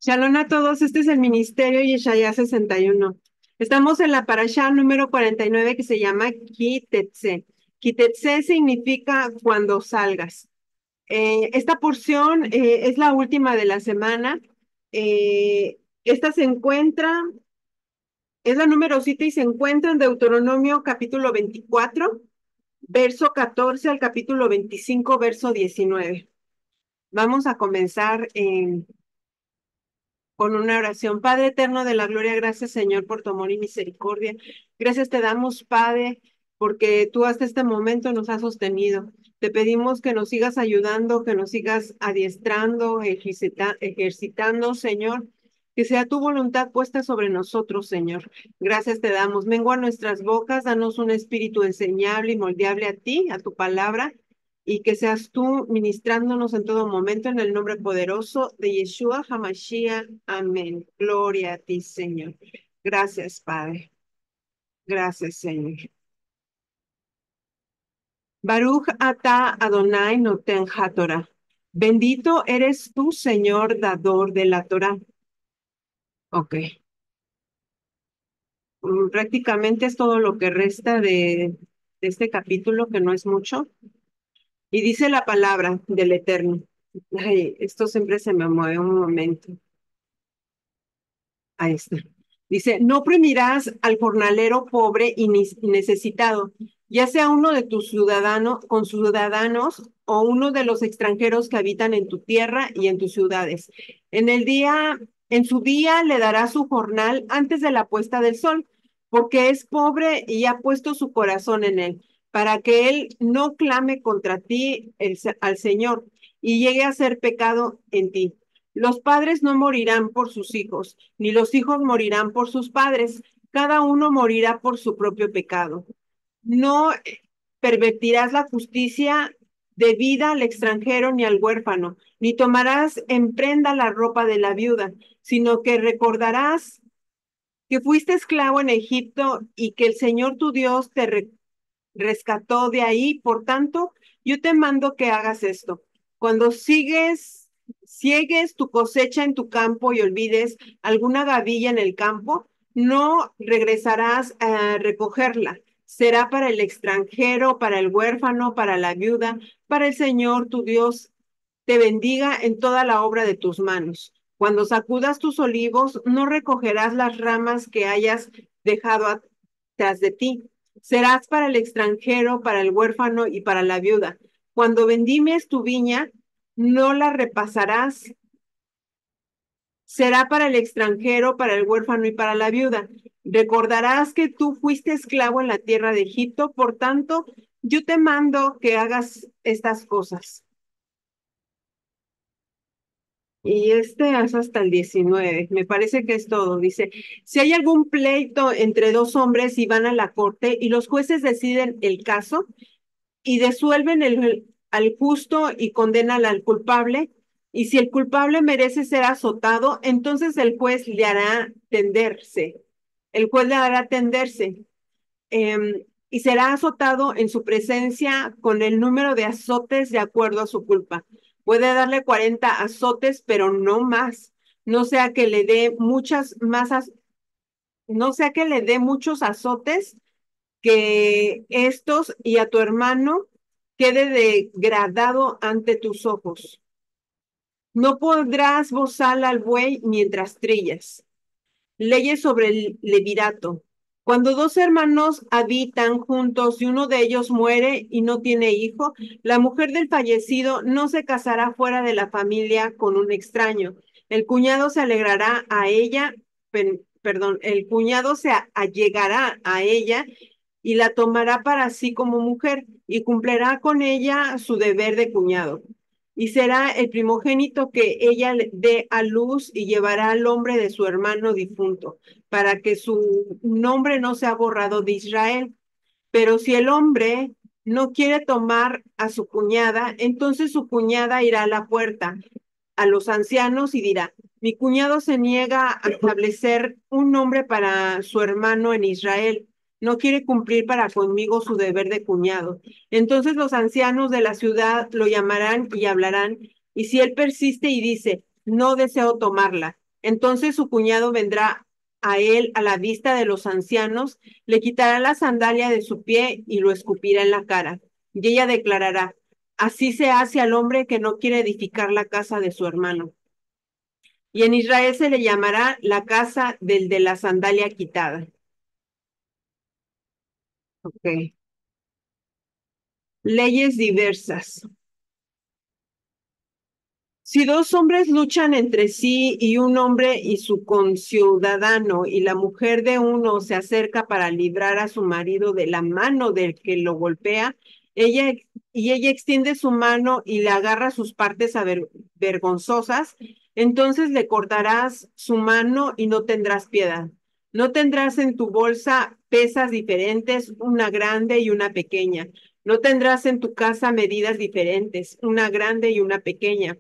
Shalom a todos, este es el Ministerio Yeshaya 61. Estamos en la parashá número 49 que se llama Kitetse. Kitetse significa cuando salgas. Esta porción es la última de la semana. Esta se encuentra, es la número 7 y se encuentra en Deuteronomio capítulo 24, verso 14 al capítulo 25, verso 19. Vamos a comenzar con una oración. Padre eterno de la gloria, gracias Señor por tu amor y misericordia. Gracias te damos, Padre, porque tú hasta este momento nos has sostenido. Te pedimos que nos sigas ayudando, que nos sigas adiestrando, ejercitando, Señor. Que sea tu voluntad puesta sobre nosotros, Señor. Gracias te damos. Mengua nuestras bocas, danos un espíritu enseñable y moldeable a ti, a tu palabra, y que seas tú ministrándonos en todo momento en el nombre poderoso de Yeshua HaMashiach. Amén. Gloria a ti, Señor. Gracias, Padre. Gracias, Señor. Baruch ata Adonai noten haTorah. Bendito eres tú, Señor, dador de la Torah. Ok. Prácticamente es todo lo que resta de este capítulo, que no es mucho. Y dice la palabra del Eterno. Ay, esto siempre se me mueve un momento. Ahí está. Dice, no oprimirás al jornalero pobre y necesitado, ya sea uno de tus ciudadanos, con ciudadanos o uno de los extranjeros que habitan en tu tierra y en tus ciudades. En su día le darás su jornal antes de la puesta del sol, porque es pobre y ha puesto su corazón en él, para que él no clame contra ti al Señor y llegue a ser pecado en ti. Los padres no morirán por sus hijos, ni los hijos morirán por sus padres. Cada uno morirá por su propio pecado. No pervertirás la justicia debida al extranjero ni al huérfano, ni tomarás en prenda la ropa de la viuda, sino que recordarás que fuiste esclavo en Egipto y que el Señor tu Dios te rescató de ahí. Por tanto, yo te mando que hagas esto. Cuando ciegues tu cosecha en tu campo y olvides alguna gavilla en el campo, no regresarás a recogerla. Será para el extranjero, para el huérfano, para la viuda, para el Señor tu Dios te bendiga en toda la obra de tus manos. Cuando sacudas tus olivos, no recogerás las ramas que hayas dejado atrás de ti. Serás para el extranjero, para el huérfano y para la viuda. Cuando vendimes tu viña, no la repasarás. Será para el extranjero, para el huérfano y para la viuda. Recordarás que tú fuiste esclavo en la tierra de Egipto, por tanto, yo te mando que hagas estas cosas. Y este es hasta el 19, me parece que es todo. Dice, si hay algún pleito entre dos hombres y van a la corte y los jueces deciden el caso y disuelven al justo y condenan al culpable, y si el culpable merece ser azotado, entonces el juez le hará tenderse. El juez le hará tenderse y será azotado en su presencia con el número de azotes de acuerdo a su culpa. Puede darle 40 azotes, pero no más. No sea que le dé muchas más, no sea que le dé muchos azotes que estos y a tu hermano quede degradado ante tus ojos. No podrás bozar al buey mientras trillas. Leyes sobre el levirato. Cuando dos hermanos habitan juntos y uno de ellos muere y no tiene hijo, la mujer del fallecido no se casará fuera de la familia con un extraño. El cuñado se alegrará a ella, perdón, el cuñado se allegará a ella y la tomará para sí como mujer y cumplirá con ella su deber de cuñado. Y será el primogénito que ella dé a luz y llevará al hombre de su hermano difunto, para que su nombre no sea borrado de Israel. Pero si el hombre no quiere tomar a su cuñada, entonces su cuñada irá a la puerta a los ancianos y dirá, mi cuñado se niega a establecer un nombre para su hermano en Israel. No quiere cumplir para conmigo su deber de cuñado. Entonces los ancianos de la ciudad lo llamarán y hablarán, y si él persiste y dice, no deseo tomarla, Entonces su cuñado vendrá a él a la vista de los ancianos, le quitará la sandalia de su pie y lo escupirá en la cara. Y ella declarará, así se hace al hombre que no quiere edificar la casa de su hermano. Y en Israel se le llamará la casa del de la sandalia quitada. Ok. Leyes diversas. Si dos hombres luchan entre sí y un hombre y su conciudadano y la mujer de uno se acerca para librar a su marido de la mano del que lo golpea, ella ella extiende su mano y le agarra sus partes vergonzosas, entonces le cortarás su mano y no tendrás piedad. No tendrás en tu bolsa pesas diferentes, una grande y una pequeña. No tendrás en tu casa medidas diferentes, una grande y una pequeña.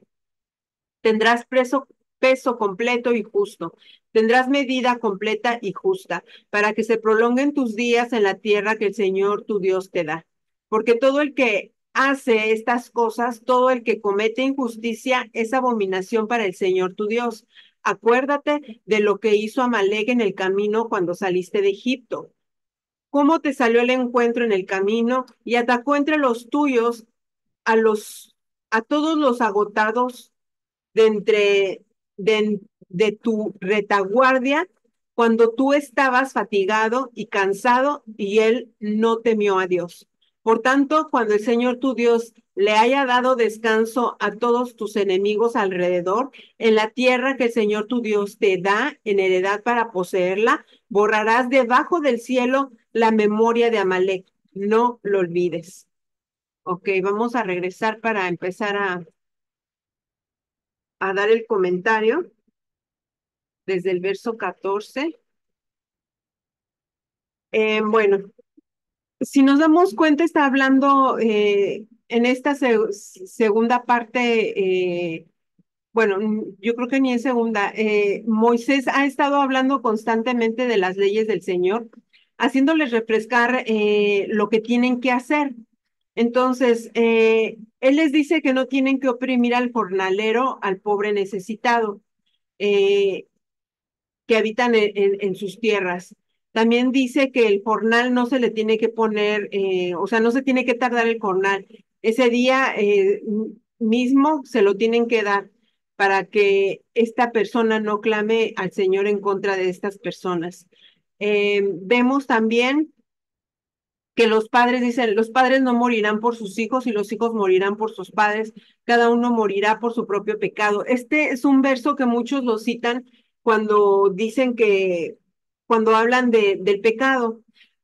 Tendrás peso completo y justo. Tendrás medida completa y justa, para que se prolonguen tus días en la tierra que el Señor tu Dios te da. Porque todo el que hace estas cosas, todo el que comete injusticia, es abominación para el Señor tu Dios. Acuérdate de lo que hizo Amalek en el camino cuando saliste de Egipto, cómo te salió el encuentro en el camino y atacó entre los tuyos a a todos los agotados de entre de tu retaguardia cuando tú estabas fatigado y cansado y él no temió a Dios. Por tanto, cuando el Señor tu Dios le haya dado descanso a todos tus enemigos alrededor, en la tierra que el Señor tu Dios te da en heredad para poseerla, borrarás debajo del cielo la memoria de Amalek. No lo olvides. Ok, vamos a regresar para empezar a dar el comentario desde el verso 14. Bueno, si nos damos cuenta, está hablando en esta segunda parte, bueno, yo creo que ni en segunda, Moisés ha estado hablando constantemente de las leyes del Señor, haciéndoles refrescar lo que tienen que hacer. Entonces, él les dice que no tienen que oprimir al jornalero, al pobre necesitado. Eh, que habitan en sus tierras. También dice que el jornal no se le tiene que poner, o sea, no se tiene que tardar el jornal. Ese día mismo se lo tienen que dar para que esta persona no clame al Señor en contra de estas personas. Vemos también que los padres dicen, los padres no morirán por sus hijos y los hijos morirán por sus padres, cada uno morirá por su propio pecado. Este es un verso que muchos lo citan cuando dicen que, cuando hablan del pecado,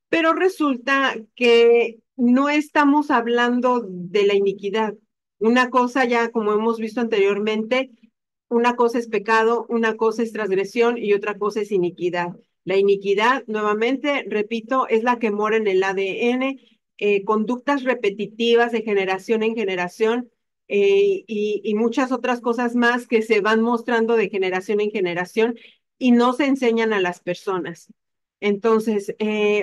pero resulta que no estamos hablando de la iniquidad. Una cosa ya, como hemos visto anteriormente, una cosa es pecado, una cosa es transgresión y otra cosa es iniquidad. La iniquidad, nuevamente, repito, es la que mora en el ADN, conductas repetitivas de generación en generación y muchas otras cosas más que se van mostrando de generación en generación y no se enseñan a las personas. Entonces,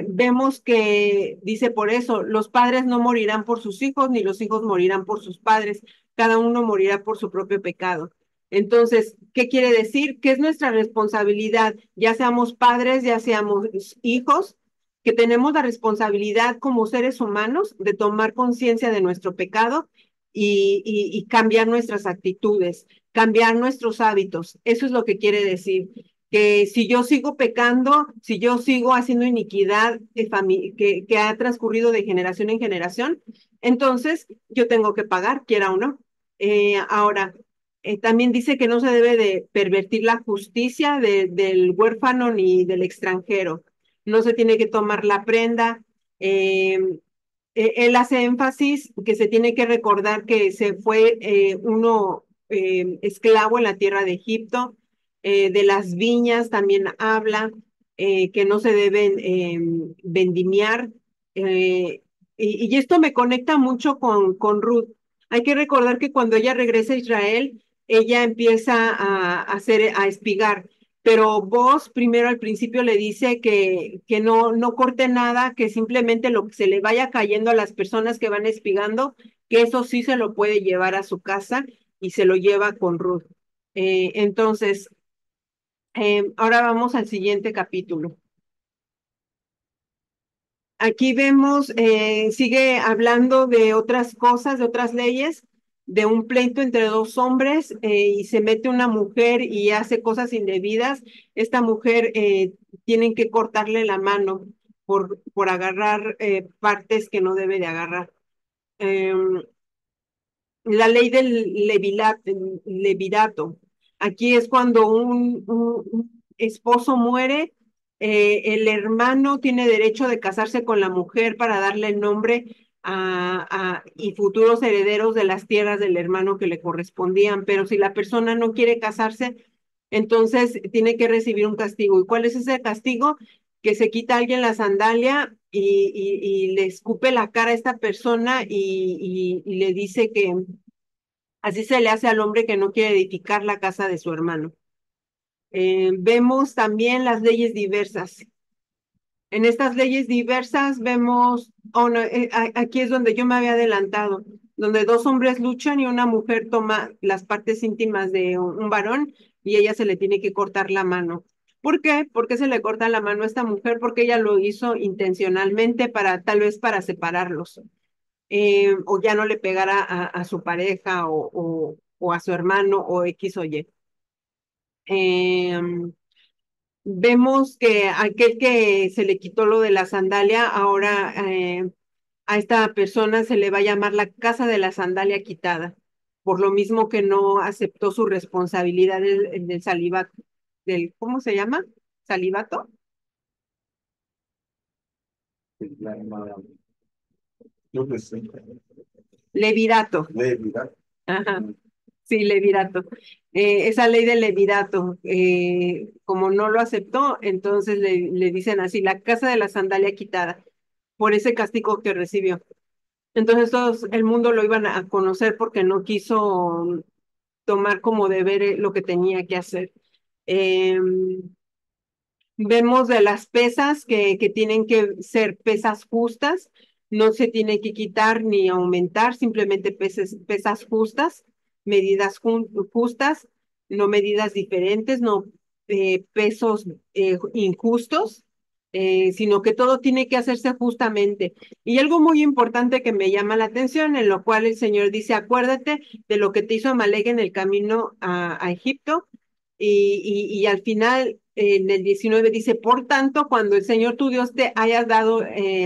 vemos que dice por eso, los padres no morirán por sus hijos, ni los hijos morirán por sus padres, cada uno morirá por su propio pecado. Entonces, ¿qué quiere decir? Que es nuestra responsabilidad, ya seamos padres, ya seamos hijos, que tenemos la responsabilidad como seres humanos de tomar conciencia de nuestro pecado y cambiar nuestras actitudes, cambiar nuestros hábitos. Eso es lo que quiere decir. Que si yo sigo pecando, si yo sigo haciendo iniquidad que ha transcurrido de generación en generación, entonces yo tengo que pagar, quiera o no. Ahora, también dice que no se debe de pervertir la justicia del huérfano ni del extranjero. No se tiene que tomar la prenda. Eh, Él hace énfasis que se tiene que recordar que se fue uno esclavo en la tierra de Egipto. De las viñas también habla, que no se deben vendimiar. Y esto me conecta mucho con Ruth. Hay que recordar que cuando ella regresa a Israel, ella empieza a espigar, pero vos primero al principio le dice que no corte nada, que simplemente lo que se le vaya cayendo a las personas que van espigando, que eso sí se lo puede llevar a su casa y se lo lleva con Ruth. Entonces, Ahora vamos al siguiente capítulo. Aquí vemos, sigue hablando de otras cosas, de otras leyes, de un pleito entre dos hombres y se mete una mujer y hace cosas indebidas. Esta mujer tienen que cortarle la mano por agarrar partes que no debe de agarrar. Em, la ley del levirato. Aquí es cuando un esposo muere, el hermano tiene derecho de casarse con la mujer para darle el nombre y futuros herederos de las tierras del hermano que le correspondían, pero si la persona no quiere casarse, entonces tiene que recibir un castigo. ¿Y cuál es ese castigo? Que se quita a alguien la sandalia y le escupe la cara a esta persona y le dice que así se le hace al hombre que no quiere edificar la casa de su hermano. Vemos también las leyes diversas. En estas leyes diversas vemos, oh, no, aquí es donde yo me había adelantado, donde dos hombres luchan y una mujer toma las partes íntimas de un varón y ella se le tiene que cortar la mano. ¿Por qué? ¿Por qué se le corta la mano a esta mujer? Porque ella lo hizo intencionalmente para, tal vez para separarlos, o ya no le pegara a su pareja o a su hermano o X o Y. Em, Vemos que aquel que se le quitó lo de la sandalia, ahora a esta persona se le va a llamar la casa de la sandalia quitada, por lo mismo que no aceptó su responsabilidad del salivato, del, ¿cómo se llama? ¿Salivato? Yo que sé. Levirato. Ajá. Sí, levirato. Esa ley del levirato, como no lo aceptó, entonces le dicen así, la casa de la sandalia quitada, por ese castigo que recibió. Entonces todos el mundo lo iban a conocer porque no quiso tomar como deber lo que tenía que hacer. Vemos de las pesas que tienen que ser pesas justas, no se tiene que quitar ni aumentar, simplemente pesas justas, medidas justas, no medidas diferentes, no pesos injustos, sino que todo tiene que hacerse justamente. Y algo muy importante que me llama la atención, en lo cual el Señor dice, acuérdate de lo que te hizo Amalek en el camino a Egipto y al final, en el 19 dice, por tanto, cuando el Señor tu Dios te haya dado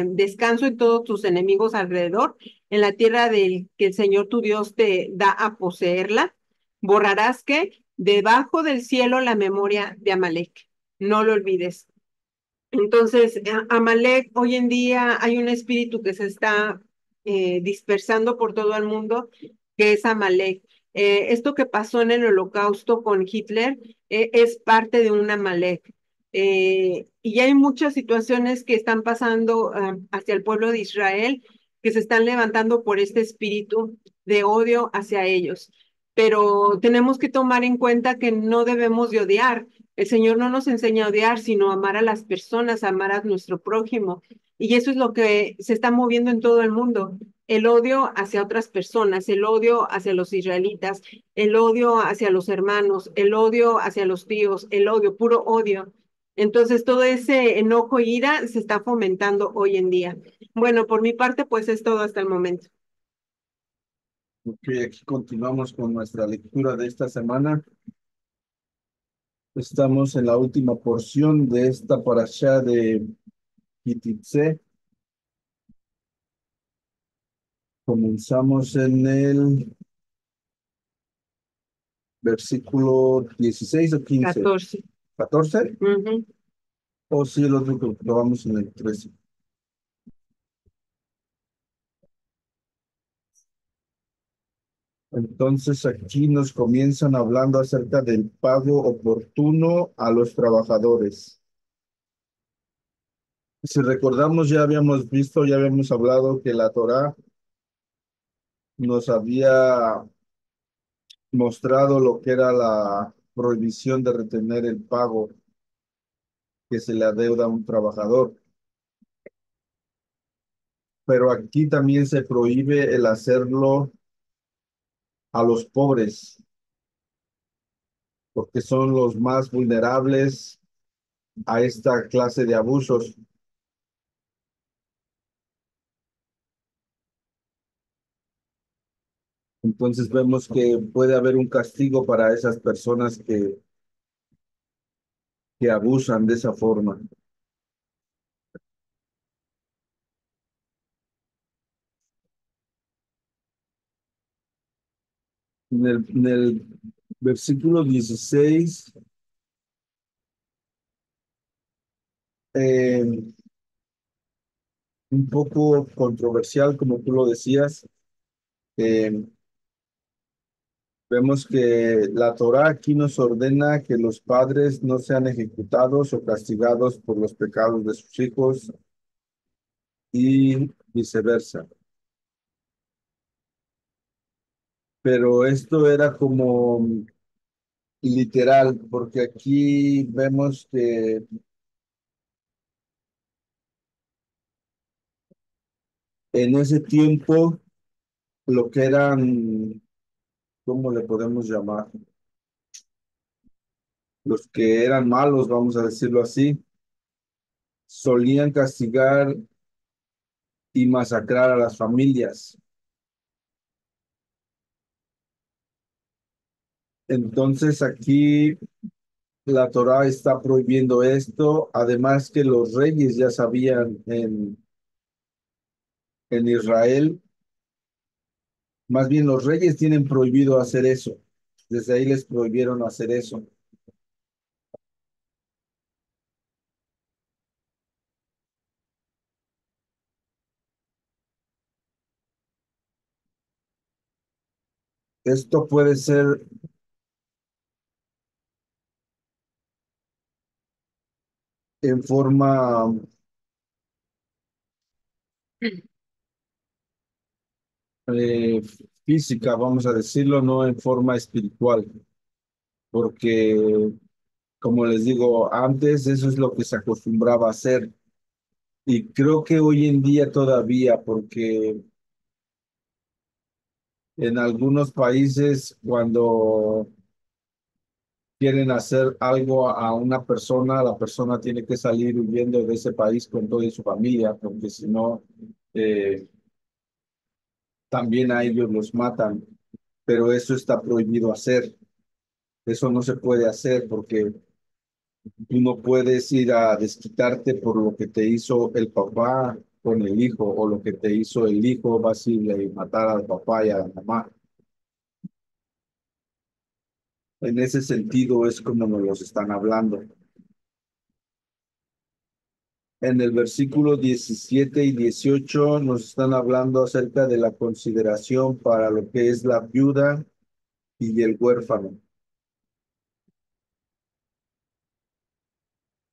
descanso en todos tus enemigos alrededor, en la tierra del que el Señor tu Dios te da a poseerla, borrarás que debajo del cielo la memoria de Amalek. No lo olvides. Entonces, Amalek, hoy en día hay un espíritu que se está dispersando por todo el mundo, que es Amalek. Esto que pasó en el Holocausto con Hitler es parte de un Amalek. Y hay muchas situaciones que están pasando hacia el pueblo de Israel que se están levantando por este espíritu de odio hacia ellos. Pero tenemos que tomar en cuenta que no debemos de odiar. El Señor no nos enseña a odiar, sino a amar a las personas, a amar a nuestro prójimo. Y eso es lo que se está moviendo en todo el mundo. El odio hacia otras personas, el odio hacia los israelitas, el odio hacia los hermanos, el odio hacia los tíos, el odio, puro odio. Entonces, todo ese enojo e ira se está fomentando hoy en día. Bueno, por mi parte, pues es todo hasta el momento. Ok, aquí continuamos con nuestra lectura de esta semana. Estamos en la última porción de esta parashá de Kititze. Comenzamos en el versículo 16 o 15. 14. 14. Ujú. O sí, el otro que lo vamos en el 13. Entonces aquí nos comienzan hablando acerca del pago oportuno a los trabajadores. Si recordamos, ya habíamos visto, ya habíamos hablado que la Torá nos había mostrado lo que era la prohibición de retener el pago que se le adeuda a un trabajador. Pero aquí también se prohíbe el hacerlo a los pobres, porque son los más vulnerables a esta clase de abusos. Entonces vemos que puede haber un castigo para esas personas que abusan de esa forma. En el versículo 16, eh, un poco controversial, como tú lo decías, eh, vemos que la Torá aquí nos ordena que los padres no sean ejecutados o castigados por los pecados de sus hijos y viceversa. Pero esto era como literal, porque aquí vemos que en ese tiempo lo que eran, ¿cómo le podemos llamar? Los que eran malos, vamos a decirlo así, solían castigar y masacrar a las familias. Entonces aquí la Torá está prohibiendo esto, además que los reyes ya sabían en Israel, más bien los reyes tienen prohibido hacer eso. Desde ahí les prohibieron hacer eso. Esto puede ser en forma eh, física, vamos a decirlo, no en forma espiritual, porque, como les digo, antes eso es lo que se acostumbraba a hacer. Y creo que hoy en día todavía, porque en algunos países cuando quieren hacer algo a una persona, la persona tiene que salir huyendo de ese país con toda su familia, porque si no, eh, también a ellos los matan. Pero eso está prohibido hacer. Eso no se puede hacer porque tú no puedes ir a desquitarte por lo que te hizo el papá con el hijo o lo que te hizo el hijo, vas a ir a matar al papá y a la mamá. En ese sentido es como nos los están hablando. En el versículo 17 y 18 nos están hablando acerca de la consideración para lo que es la viuda y el huérfano.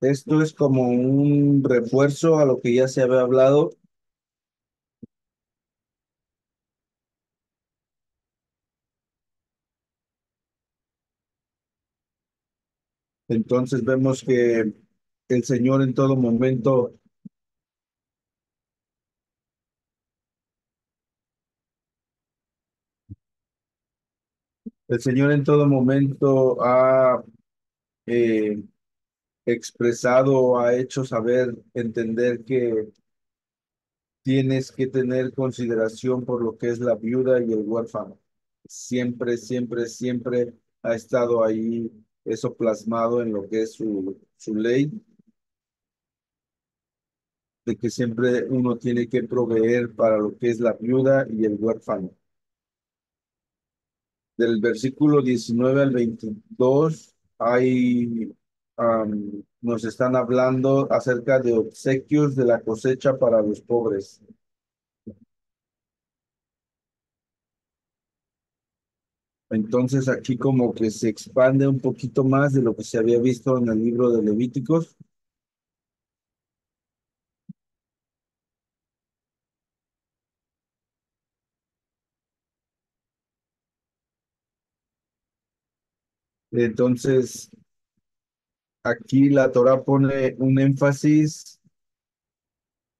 Esto es como un refuerzo a lo que ya se había hablado. Entonces vemos que el Señor en todo momento, el Señor en todo momento ha eh, expresado, ha hecho saber, entender que tienes que tener consideración por lo que es la viuda y el huérfano. Siempre, siempre, siempre ha estado ahí eso plasmado en lo que es su ley, de que siempre uno tiene que proveer para lo que es la viuda y el huérfano. Del versículo 19 al 22 hay, nos están hablando acerca de obsequios de la cosecha para los pobres. Entonces aquí como que se expande un poquito más de lo que se había visto en el libro de Levíticos. Entonces aquí la Torá pone un énfasis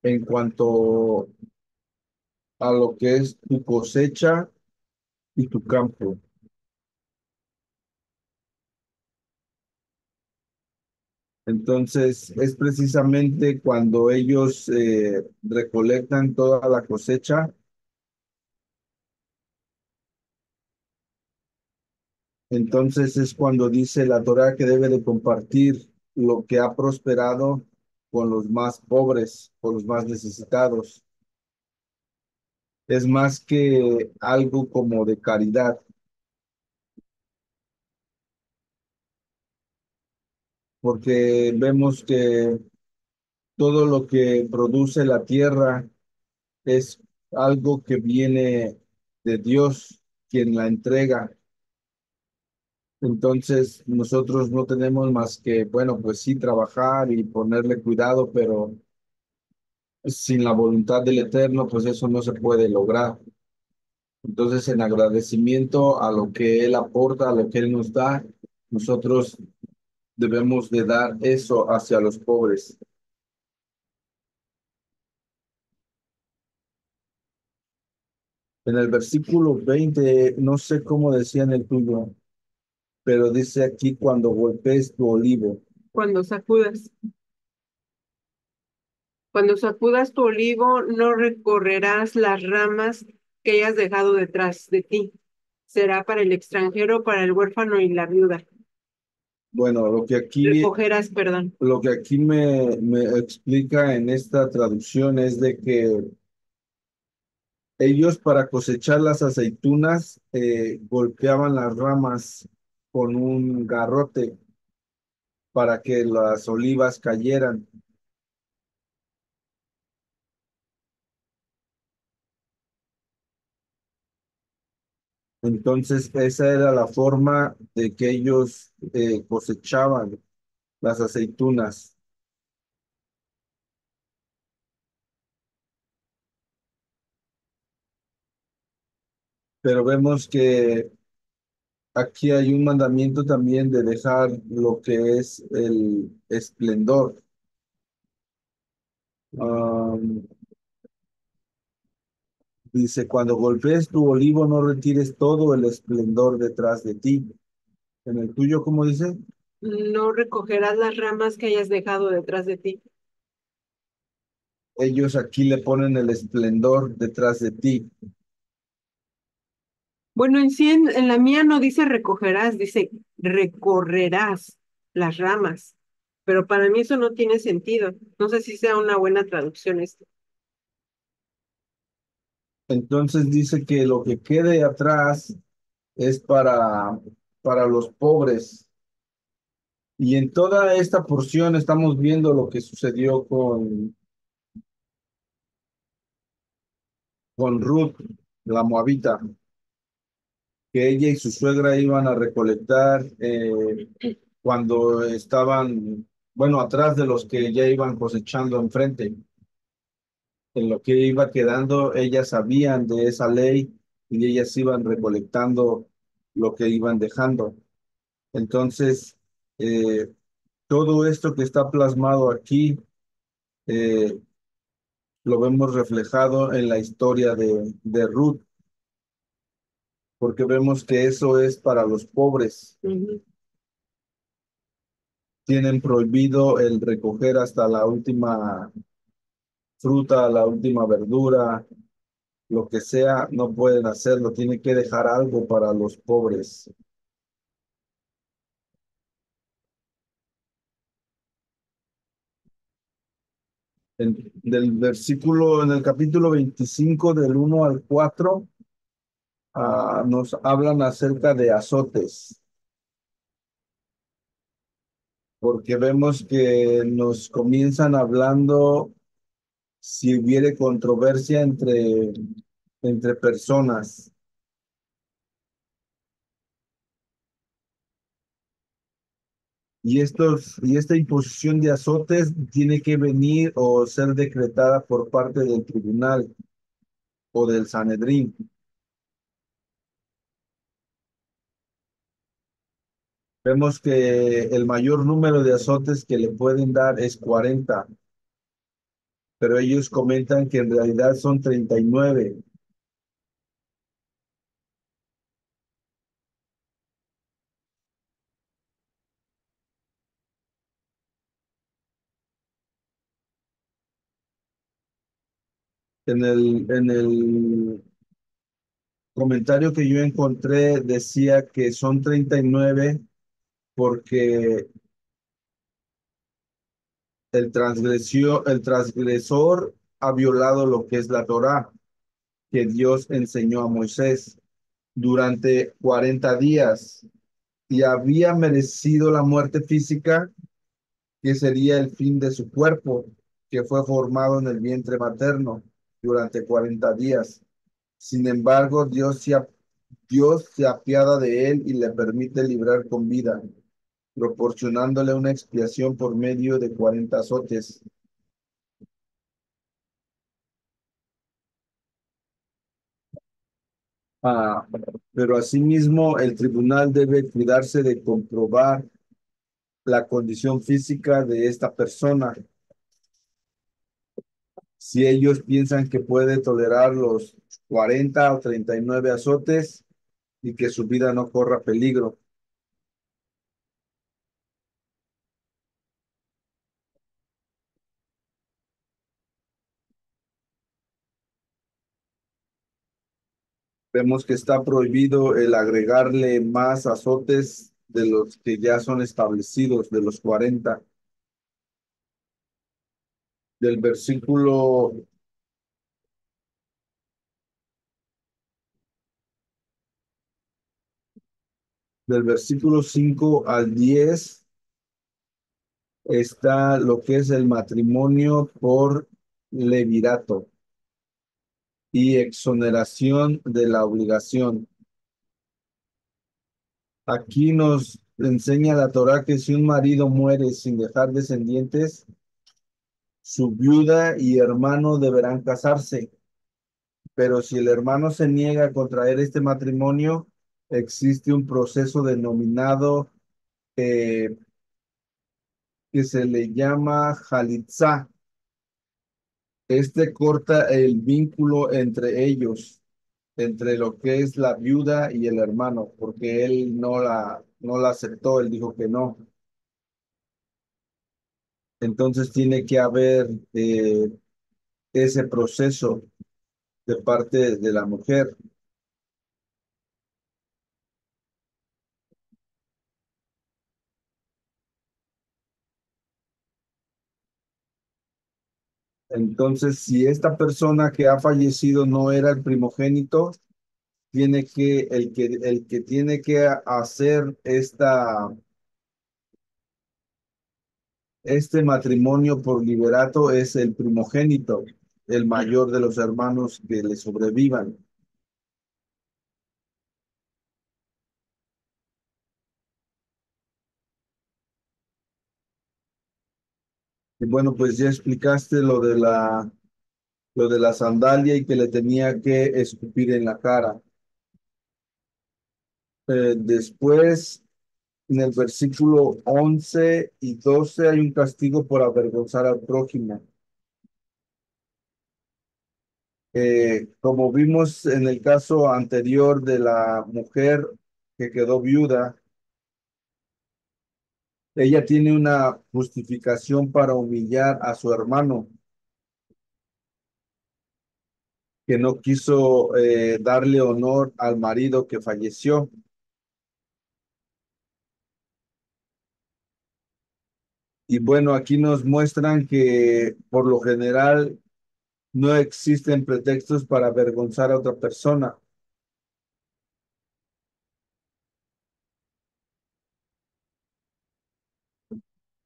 en cuanto a lo que es tu cosecha y tu campo. Entonces, es precisamente cuando ellos recolectan toda la cosecha, entonces es cuando dice la Torá que debe de compartir lo que ha prosperado con los más pobres, con los más necesitados. Es más que algo como de caridad, porque vemos que todo lo que produce la tierra es algo que viene de Dios, quien la entrega. Entonces, nosotros no tenemos más que, bueno, pues sí, trabajar y ponerle cuidado, pero sin la voluntad del Eterno, pues eso no se puede lograr. Entonces, en agradecimiento a lo que Él aporta, a lo que Él nos da, nosotros debemos de dar eso hacia los pobres. En el versículo 20 no sé cómo decía en el tuyo, pero dice aquí cuando golpees tu olivo. Cuando sacudas. Cuando sacudas tu olivo, no recorrerás las ramas que hayas dejado detrás de ti. Será para el extranjero, para el huérfano y la viuda. Bueno, Recogerás, perdón. lo que aquí me explica en esta traducción es de que ellos para cosechar las aceitunas golpeaban las ramas con un garrote para que las olivas cayeran. Entonces, esa era la forma de que ellos cosechaban las aceitunas. Pero vemos que aquí hay un mandamiento también de dejar lo que es el esplendor. Am, Dice, cuando golpees tu olivo, no retires todo el esplendor detrás de ti. En el tuyo, ¿cómo dice? No recogerás las ramas que hayas dejado detrás de ti. Ellos aquí le ponen el esplendor detrás de ti. Bueno, en sí, en la mía no dice recogerás, dice recorrerás las ramas. Pero para mí eso no tiene sentido. No sé si sea una buena traducción esto. Entonces dice que lo que quede atrás es para los pobres. Y en toda esta porción estamos viendo lo que sucedió con Ruth, la moabita, que ella y su suegra iban a recolectar cuando estaban, bueno, atrás de los que ya iban cosechando enfrente. En lo que iba quedando, ellas sabían de esa ley y ellas iban recolectando lo que iban dejando. Entonces, eh, todo esto que está plasmado aquí, eh, lo vemos reflejado en la historia de Ruth, porque vemos que eso es para los pobres. Ujú. Tienen prohibido el recoger hasta la última fruta, la última verdura, lo que sea, no pueden hacerlo, tienen que dejar algo para los pobres. Del versículo, en el capítulo 25 del 1 al 4, nos hablan acerca de azotes, porque vemos que nos comienzan hablando si hubiere controversia entre personas. Y esta imposición de azotes tiene que venir o ser decretada por parte del tribunal o del Sanedrín. Vemos que el mayor número de azotes que le pueden dar es 40, pero ellos comentan que en realidad son 39. En el comentario que yo encontré decía que son 39 porque el transgresor ha violado lo que es la Torá que Dios enseñó a Moisés durante 40 días y había merecido la muerte física, que sería el fin de su cuerpo, que fue formado en el vientre materno durante 40 días. Sin embargo, Dios se apiada de él y le permite librar con vida, proporcionándole una expiación por medio de 40 azotes. Ah, pero asimismo, el tribunal debe cuidarse de comprobar la condición física de esta persona. Si ellos piensan que puede tolerar los 40 o 39 azotes y que su vida no corra peligro. Vemos que está prohibido el agregarle más azotes de los que ya son establecidos, de los 40. Del versículo, del versículo 5 al 10 está lo que es el matrimonio por levirato y exoneración de la obligación. Aquí nos enseña la Torá que si un marido muere sin dejar descendientes, su viuda y hermano deberán casarse. Pero si el hermano se niega a contraer este matrimonio, existe un proceso denominado eh, que se le llama jalitzá. Este corta el vínculo entre ellos, entre lo que es la viuda y el hermano, porque él no la aceptó, él dijo que no. Entonces tiene que haber ese proceso de parte de la mujer. Entonces, si esta persona que ha fallecido no era el primogénito, el que tiene que hacer este matrimonio por liberato es el primogénito, el mayor de los hermanos que le sobrevivan. Y bueno, pues ya explicaste lo de la sandalia y que le tenía que escupir en la cara. Después, en el versículo 11 y 12 hay un castigo por avergonzar al prójimo. Como vimos en el caso anterior de la mujer que quedó viuda, ella tiene una justificación para humillar a su hermano, que no quiso darle honor al marido que falleció. Y bueno, aquí nos muestran que por lo general no existen pretextos para avergonzar a otra persona.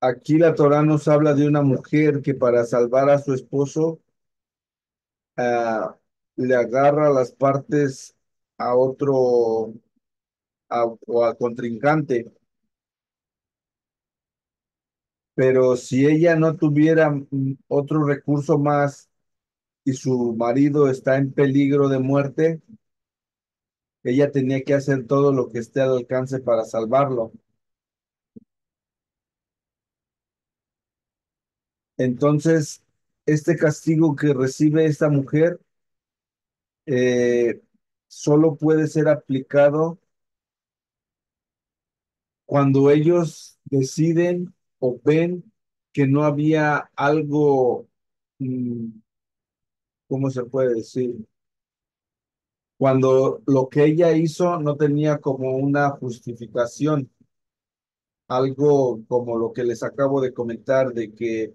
Aquí la Torá nos habla de una mujer que para salvar a su esposo ah, le agarra las partes a otro o al contrincante. Pero si ella no tuviera otro recurso más y su marido está en peligro de muerte, ella tenía que hacer todo lo que esté al alcance para salvarlo. Entonces, este castigo que recibe esta mujer eh, solo puede ser aplicado cuando ellos deciden o ven que no había algo mm, ¿cómo se puede decir? Cuando lo que ella hizo no tenía como una justificación, algo como lo que les acabo de comentar, de que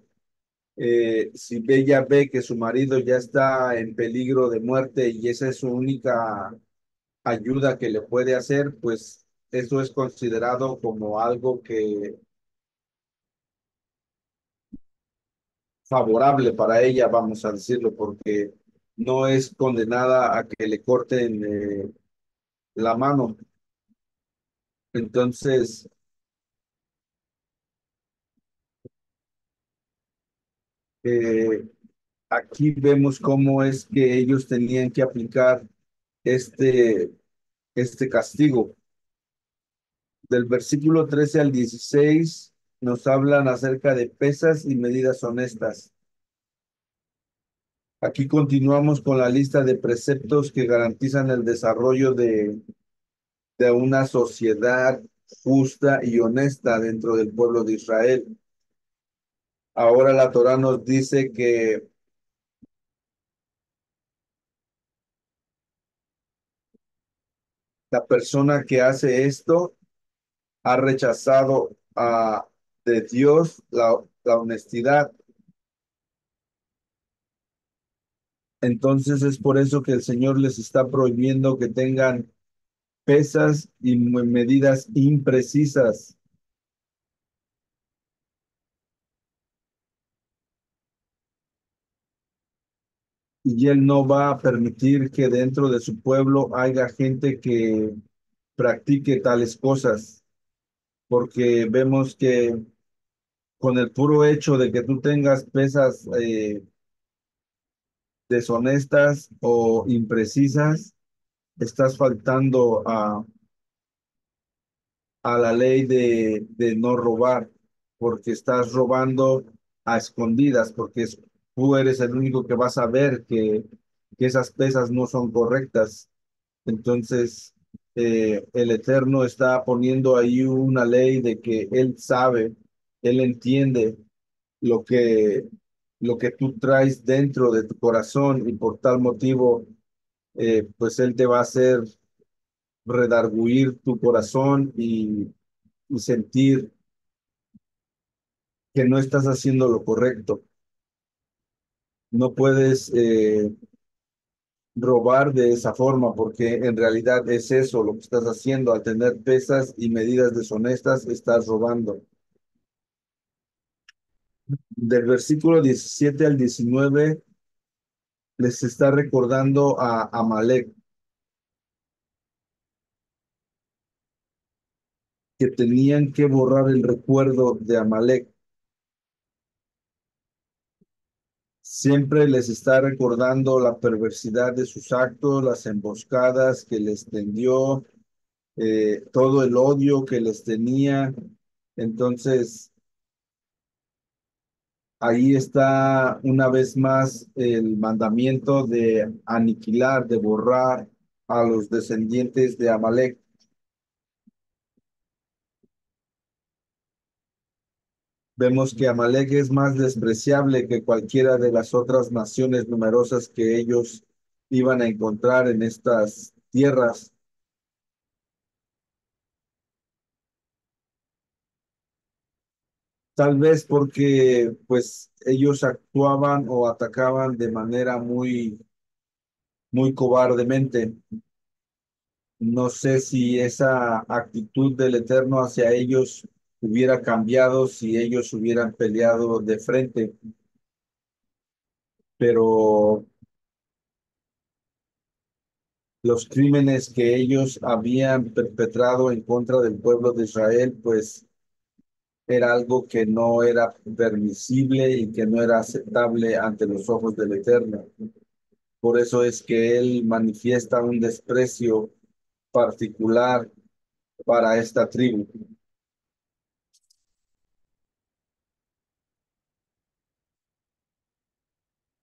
si ella ve que su marido ya está en peligro de muerte y esa es su única ayuda que le puede hacer, pues eso es considerado como algo que favorable para ella, vamos a decirlo, porque no es condenada a que le corten la mano. Entonces, eh, aquí vemos cómo es que ellos tenían que aplicar este, este castigo. Del versículo 13 al 16 nos hablan acerca de pesas y medidas honestas. Aquí continuamos con la lista de preceptos que garantizan el desarrollo de una sociedad justa y honesta dentro del pueblo de Israel. Ahora la Torá nos dice que la persona que hace esto ha rechazado de Dios la honestidad. Entonces es por eso que el Señor les está prohibiendo que tengan pesas y medidas imprecisas. Y Él no va a permitir que dentro de su pueblo haya gente que practique tales cosas, porque vemos que con el puro hecho de que tú tengas pesas deshonestas o imprecisas, estás faltando a la ley de no robar, porque estás robando a escondidas, porque tú eres el único que vas a ver que esas pesas no son correctas. Entonces, el Eterno está poniendo ahí una ley de que Él sabe, Él entiende lo que, lo que tú traes dentro de tu corazón y por tal motivo, pues Él te va a hacer redarguir tu corazón y sentir que no estás haciendo lo correcto. No puedes robar de esa forma porque en realidad es eso lo que estás haciendo. Al tener pesas y medidas deshonestas, estás robando. Del versículo 17 al 19 les está recordando a Amalek que tenían que borrar el recuerdo de Amalek. Siempre les está recordando la perversidad de sus actos, las emboscadas que les tendió, todo el odio que les tenía. Entonces, ahí está una vez más el mandamiento de aniquilar, de borrar a los descendientes de Amalek. Vemos que Amalek es más despreciable que cualquiera de las otras naciones numerosas que ellos iban a encontrar en estas tierras. Tal vez porque pues ellos actuaban o atacaban de manera muy cobardemente. No sé si esa actitud del Eterno hacia ellos hubiera cambiado si ellos hubieran peleado de frente, pero los crímenes que ellos habían perpetrado en contra del pueblo de Israel, pues era algo que no era permisible y que no era aceptable ante los ojos del Eterno. Por eso es que Él manifiesta un desprecio particular para esta tribu.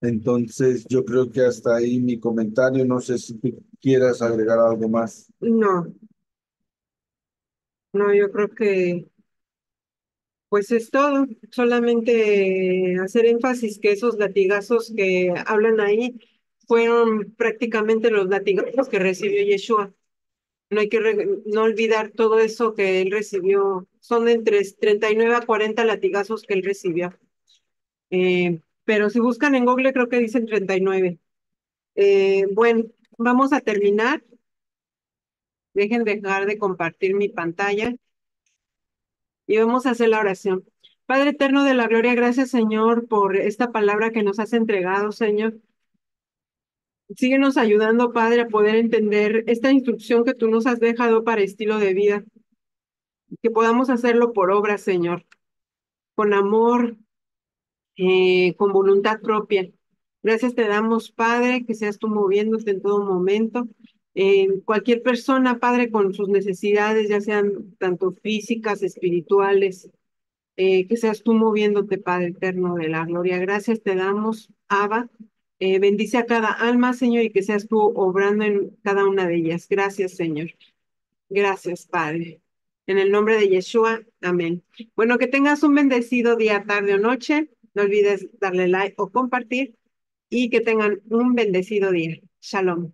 Entonces, yo creo que hasta ahí mi comentario. No sé si tú quieras agregar algo más. No, no, yo creo que pues es todo. Solamente hacer énfasis que esos latigazos que hablan ahí fueron prácticamente los latigazos que recibió Yeshua. No hay que no olvidar todo eso que él recibió. Son entre 39 a 40 latigazos que él recibió. Pero si buscan en Google, creo que dicen 39. Bueno, vamos a terminar. Dejen dejar de compartir mi pantalla y vamos a hacer la oración. Padre eterno de la gloria, gracias Señor por esta palabra que nos has entregado, Señor. Síguenos ayudando, Padre, a poder entender esta instrucción que tú nos has dejado para estilo de vida, que podamos hacerlo por obra, Señor, con amor, con voluntad propia. Gracias te damos, Padre, que seas tú moviéndote en todo momento. Cualquier persona, Padre, con sus necesidades, ya sean tanto físicas, espirituales, que seas tú moviéndote, Padre eterno de la gloria. Gracias te damos, Abba. Bendice a cada alma, Señor, y que seas tú obrando en cada una de ellas. Gracias, Señor. Gracias, Padre. En el nombre de Yeshua, amén. Bueno, que tengas un bendecido día, tarde o noche. No olvides darle like o compartir y que tengan un bendecido día. Shalom.